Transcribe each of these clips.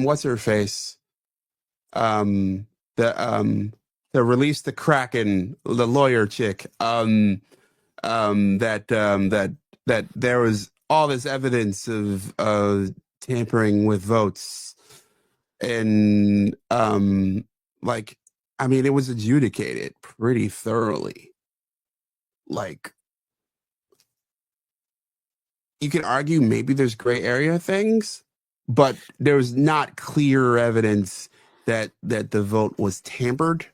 what's her face? Um, the the release the Kraken, the lawyer chick. That that there was all this evidence of tampering with votes, and like, I mean, it was adjudicated pretty thoroughly. Like, you can argue maybe there's gray area things, but there was not clear evidence that the vote was tampered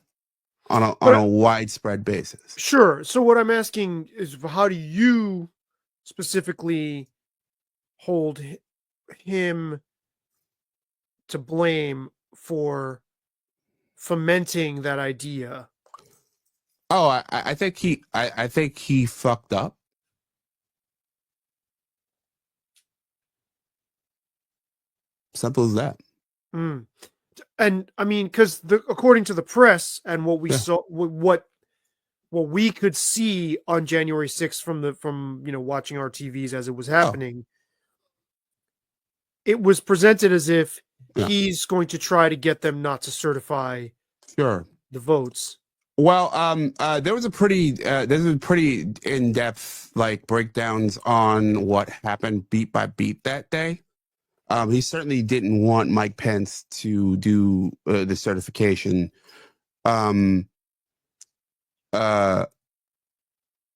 on a But widespread basis. sure. So what I'm asking is, how do you specifically hold him to blame for fomenting that idea? Oh, I think he fucked up. Simple as that. Mm. And I mean, because according to the press and what we Yeah. saw, what we could see on January 6th from watching our TVs as it was Oh, happening, it was presented as if yeah. he's going to try to get them not to certify Sure. the votes. Well, there's a pretty in depth like breakdowns on what happened beat by beat that day. He certainly didn't want Mike Pence to do the certification. Um, uh,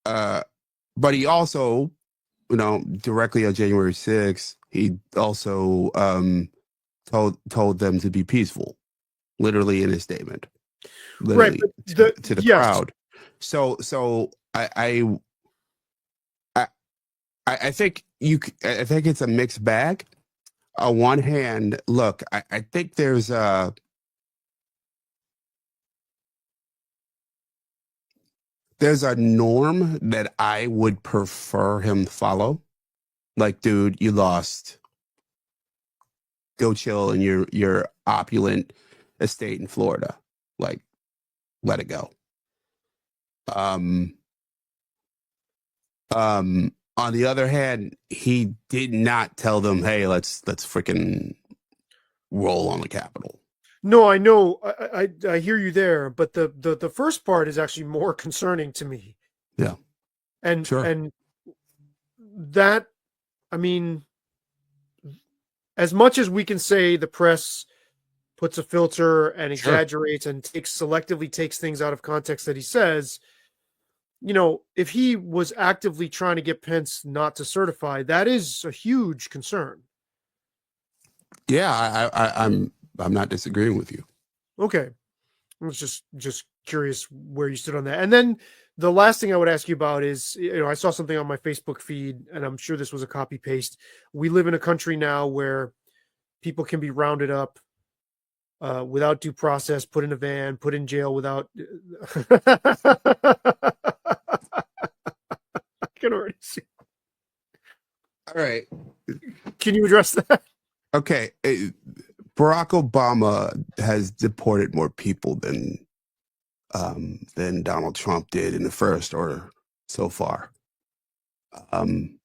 uh, but he also, directly on January 6th, he also told them to be peaceful, literally in his statement, Right, literally but the to the yes. crowd. So I I think I think it's a mixed bag. On one hand, look, I think there's a norm that I would prefer him follow. Like, dude, you lost. Go chill in your opulent estate in Florida. Like, let it go. Um, on the other hand, he did not tell them, "Hey, let's freaking roll on the Capitol." No, I know. I hear you there, but the first part is actually more concerning to me. Yeah, sure, And that, I mean, as much as we can say the press puts a filter and sure. exaggerates and selectively takes things out of context that he says, if he was actively trying to get Pence not to certify, that is a huge concern. Yeah, I'm not disagreeing with you. Okay. I was just curious where you stood on that. And then the last thing I would ask you about is, I saw something on my Facebook feed, and I'm sure this was a copy paste. We live in a country now where people can be rounded up without due process, put in a van, put in jail without. I can already see. All right. Can you address that? Okay. Barack Obama has deported more people than Donald Trump did in the first order so far. Um,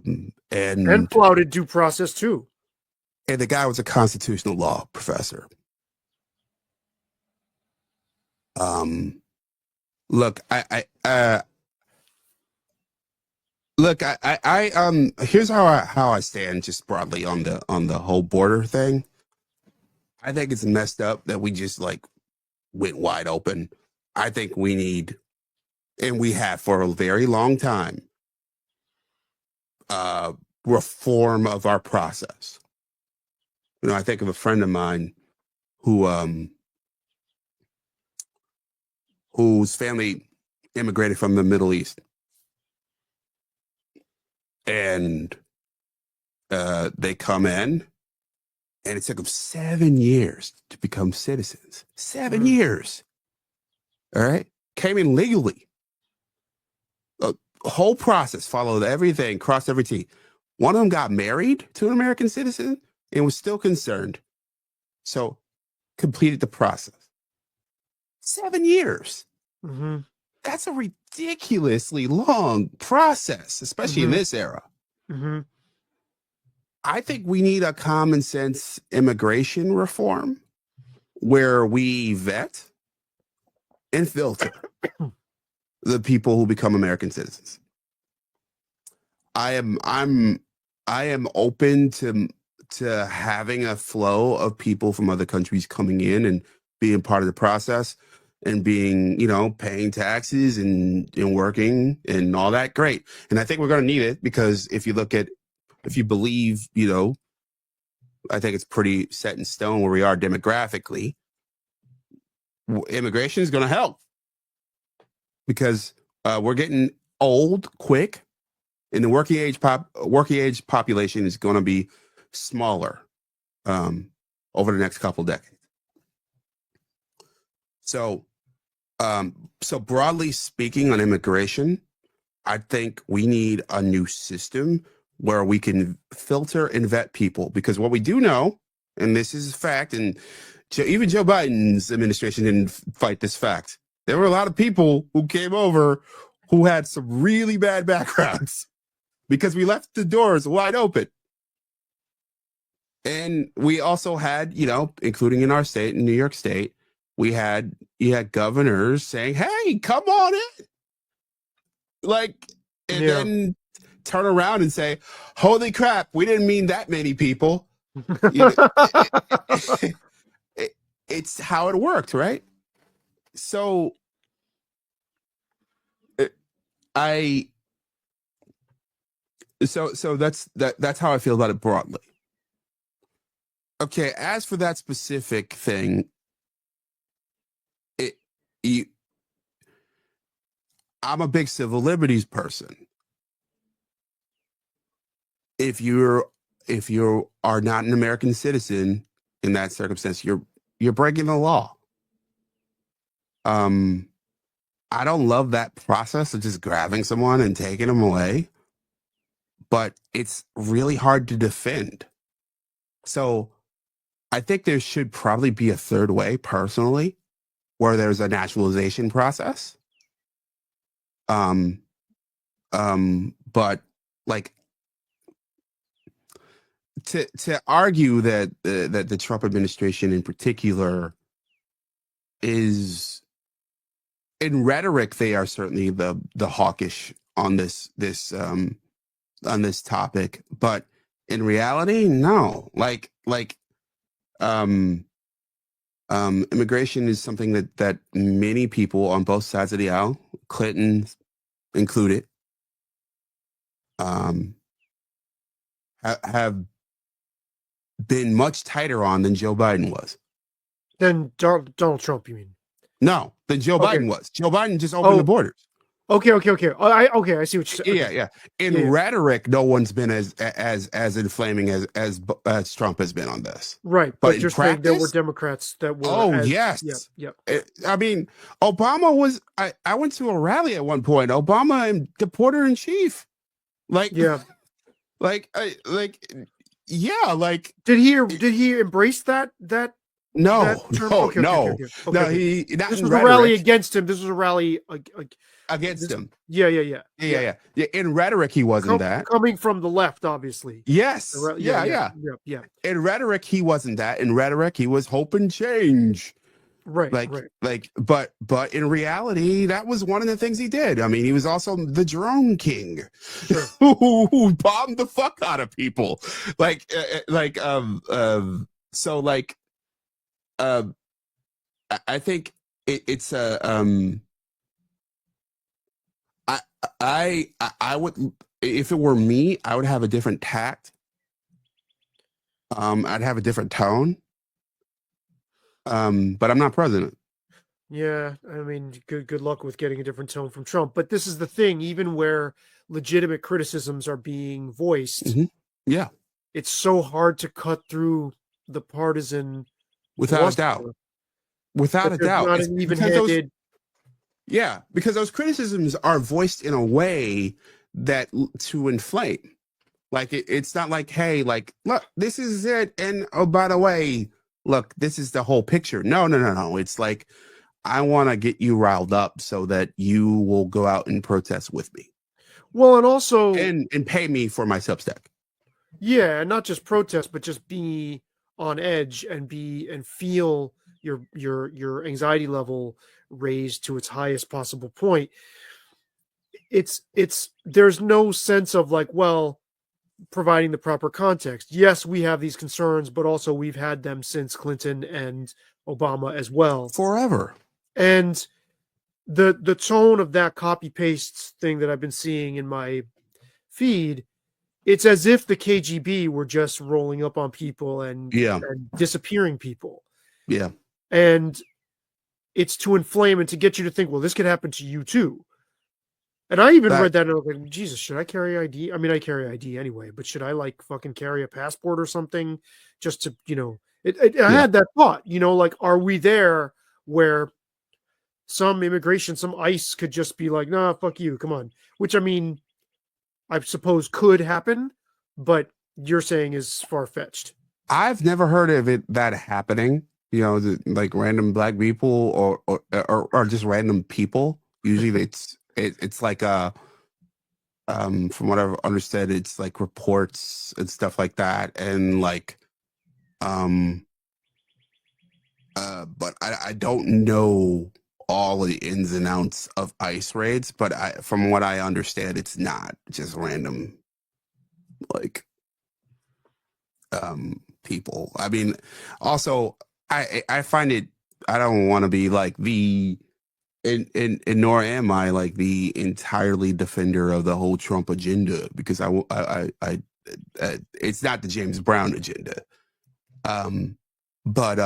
And and flouted due process too. the guy was a constitutional law professor. Um, look, here's how I stand just broadly on the whole border thing. I think it's messed up that we just like went wide open. I think we need, and we have for a very long time, uh, reform of our process. I think of a friend of mine who whose family immigrated from the Middle East, and they come in, and it took them 7 years to become citizens. 7 years. All right, came in legally. The whole process, followed everything, crossed every T. One of them got married to an American citizen and was still concerned. So completed the process. 7 years. Mm-hmm. That's a ridiculously long process, especially in Mm-hmm. this era. Mm-hmm. I think we need a common sense immigration reform where we vet and filter the people who become American citizens. I am I'm I am open to having a flow of people from other countries coming in and being part of the process and being, paying taxes and working and all that. Great. And I think we're going to need it because if you believe, I think it's pretty set in stone where we are demographically. Immigration is going to help because we're getting old quick, and the working age population is going to be smaller over the next couple decades. So broadly speaking, on immigration, I think we need a new system where we can filter and vet people, because what we do know, and this is a fact, and even Joe Biden's administration didn't fight this fact. There were a lot of people who came over who had some really bad backgrounds because we left the doors wide open. And we also had, including in our state, in New York State, you had governors saying, "Hey, come on in." Then turn around and say, "Holy crap, we didn't mean that many people." It's how it worked, right? So that's how I feel about it broadly. Okay, as for that specific thing, I'm a big civil liberties person. If you are not an American citizen in that circumstance, you're breaking the law. I don't love that process of just grabbing someone and taking them away, but it's really hard to defend. So I think there should probably be a third way, personally, where there's a naturalization process. But like to argue that the Trump administration in particular is, in rhetoric, they are certainly the hawkish on this topic, but in reality, no. Immigration is something that many people on both sides of the aisle, Clinton included, have been much tighter on than Joe Biden was. Than Donald Trump, you mean? No, than Joe Biden was. Joe Biden just opened the borders. Okay. I see what you're saying. Yeah. In rhetoric, no one's been as inflaming as Trump has been on this. Right, but you're saying there were Democrats that were. Oh, yes. Yep. I mean, Obama was. I went to a rally at one point. Obama and the porter in chief. Yeah. Did he embrace that? No. Okay. No. He. This was a rally against him. This was a rally against him. Yeah. In rhetoric, he wasn't that. Coming from the left, obviously. Yes. Yeah. In rhetoric, he wasn't that. In rhetoric, he was hope and change. Right. But in reality, that was one of the things he did. I mean, he was also the drone king, sure. who bombed the fuck out of people. I think it's a I would, if it were me, I would have a different tact. I'd have a different tone. But I'm not president. Yeah, I mean, good luck with getting a different tone from Trump. But this is the thing, even where legitimate criticisms are being voiced, yeah, it's so hard to cut through the partisan. Without a doubt. Without a doubt. Not an even-handed. Because those criticisms are voiced in a way that to inflame. Like it's not like, hey, like, look, this is it, and oh, by the way, look, this is the whole picture. No. It's like, I want to get you riled up so that you will go out and protest with me. Well, and also and pay me for my Substack. Yeah, not just protest, but just be on edge and feel your anxiety level raised to its highest possible point. It's there's no sense of like, well, providing the proper context. Yes, we have these concerns, but also we've had them since Clinton and Obama as well. Forever. And the tone of that copy paste thing that I've been seeing in my feed, it's as if the KGB were just rolling up on people and Yeah. disappearing people. Yeah. And it's to inflame and to get you to think, well, this could happen to you too. And I even read that and I was like, Jesus, should I carry ID? I mean, I carry ID anyway, but should I like fucking carry a passport or something just to, I had that thought, like, are we there where some immigration, some ICE could just be like, nah, fuck you, come on. Which, I mean, I suppose could happen, but you're saying is far-fetched. I've never heard of that happening. Like random black people or just random people. Usually it's like from what I've understood, it's like reports and stuff like that, and like but I don't know all the ins and outs of ICE raids, but from what I understand, it's not just random like people. I mean, also I find it, I don't want to be like and nor am I like the entirely defender of the whole Trump agenda, because it's not the James Brown agenda. But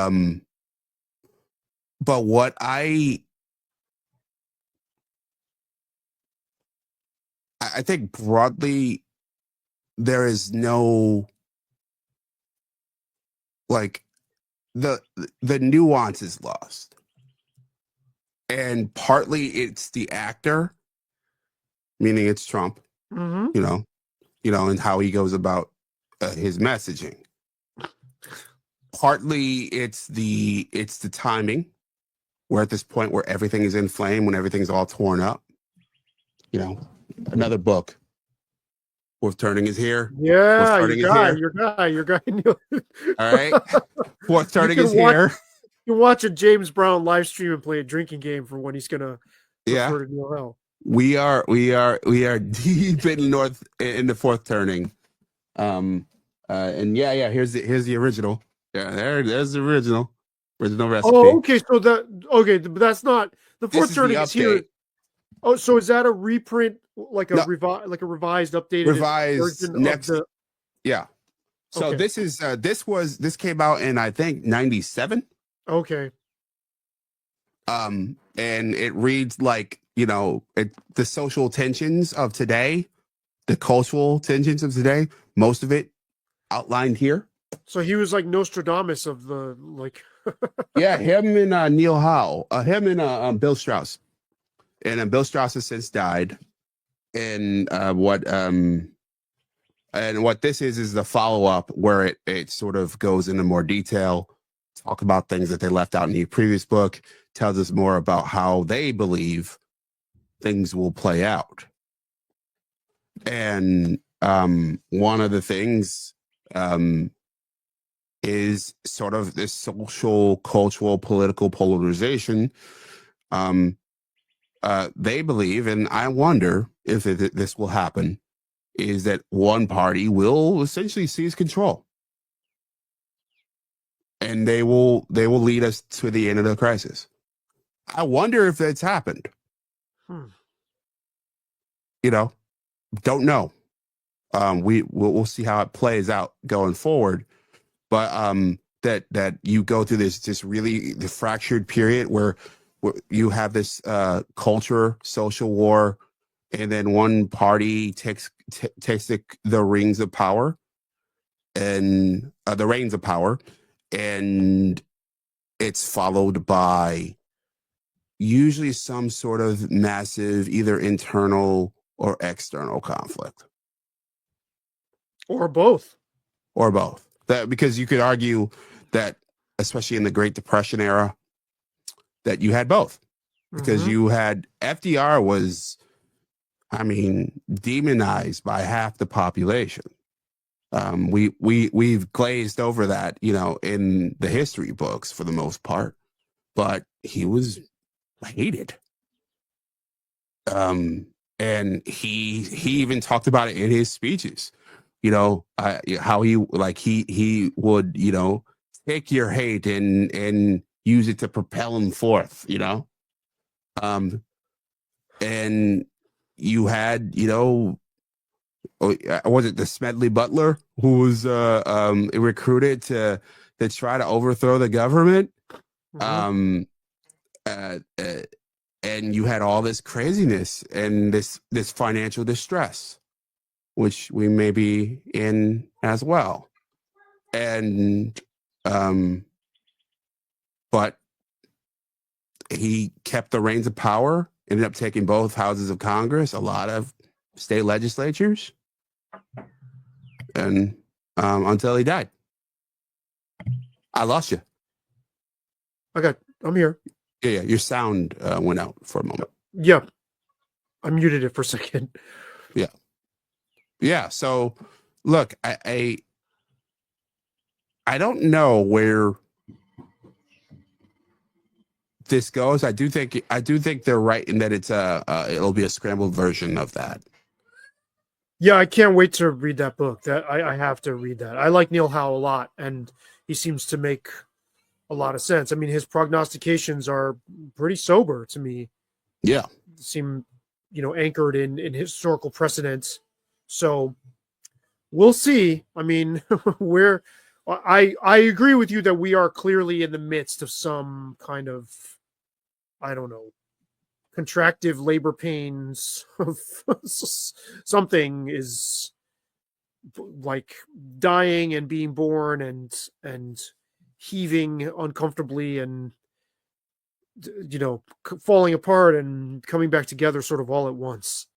what I think broadly, there is no like the nuance is lost, and partly it's the actor, meaning it's Trump, Mm-hmm. And how he goes about his messaging. Partly it's the timing. We're at this point where everything is in flame, when everything's all torn up. Another book. Fourth Turning is here. Yeah, Fourth Turning is here. your guy. All right. Fourth You Turning can is here. watch a James Brown live stream and play a drinking game for when he's gonna Yeah. refer to Neil Hell. We are deep in the Fourth Turning. And here's the original. Yeah, there's the original recipe. Oh, okay. So but that's not the Fourth Turning is here. Oh, so is that a reprint, like a revised, updated version next? of the? Yeah. So this is this came out in, I think, 97. Okay. And it reads like, the social tensions of today, the cultural tensions of today, most of it outlined here. So he was like Nostradamus of the like. Yeah, him and Neil Howe, him and Bill Strauss, and Bill Strauss has since died. And what this is the follow up, where it sort of goes into more detail, talk about things that they left out in the previous book, tells us more about how they believe things will play out. And one of the things is sort of this social, cultural, political polarization. They believe, and I wonder if this will happen, is that one party will essentially seize control, and they will lead us to the end of the crisis. I wonder if that's happened. Don't know. We'll see how it plays out going forward. But that you go through this really the fractured period where you have this culture, social war, and then one party takes the reins of power, and and it's followed by usually some sort of massive either internal or external conflict, or both. That, because you could argue that, especially in the Great Depression era, that you had both, because you had FDR was, I mean, demonized by half the population. We've glazed over that, in the history books for the most part, but he was hated. Um, and he even talked about it in his speeches. How he would take your hate and use it to propel him forth. Um, and you had was it the Smedley Butler who was recruited to try to overthrow the government? Mhm. Um, uh, uh, and you had all this craziness and this financial distress, which we may be in as well. And but he kept the reins of power, ended up taking both houses of Congress, a lot of state legislatures, and until he died. I lost you. Okay, I'm here. Yeah, your sound went out for a moment. Yeah, I muted it for a second. Yeah. So, look, I don't know where this goes. I do think they're right in that it'll be a scrambled version of that. Yeah, I can't wait to read that book. That I have to read that. I like Neil Howe a lot, and he seems to make a lot of sense. I mean, his prognostications are pretty sober to me. Yeah. Seem, anchored in historical precedents. So we'll see. I mean, we're I agree with you that we are clearly in the midst of some kind of, I don't know, contractive labor pains of something is like dying and being born and heaving uncomfortably and falling apart and coming back together sort of all at once.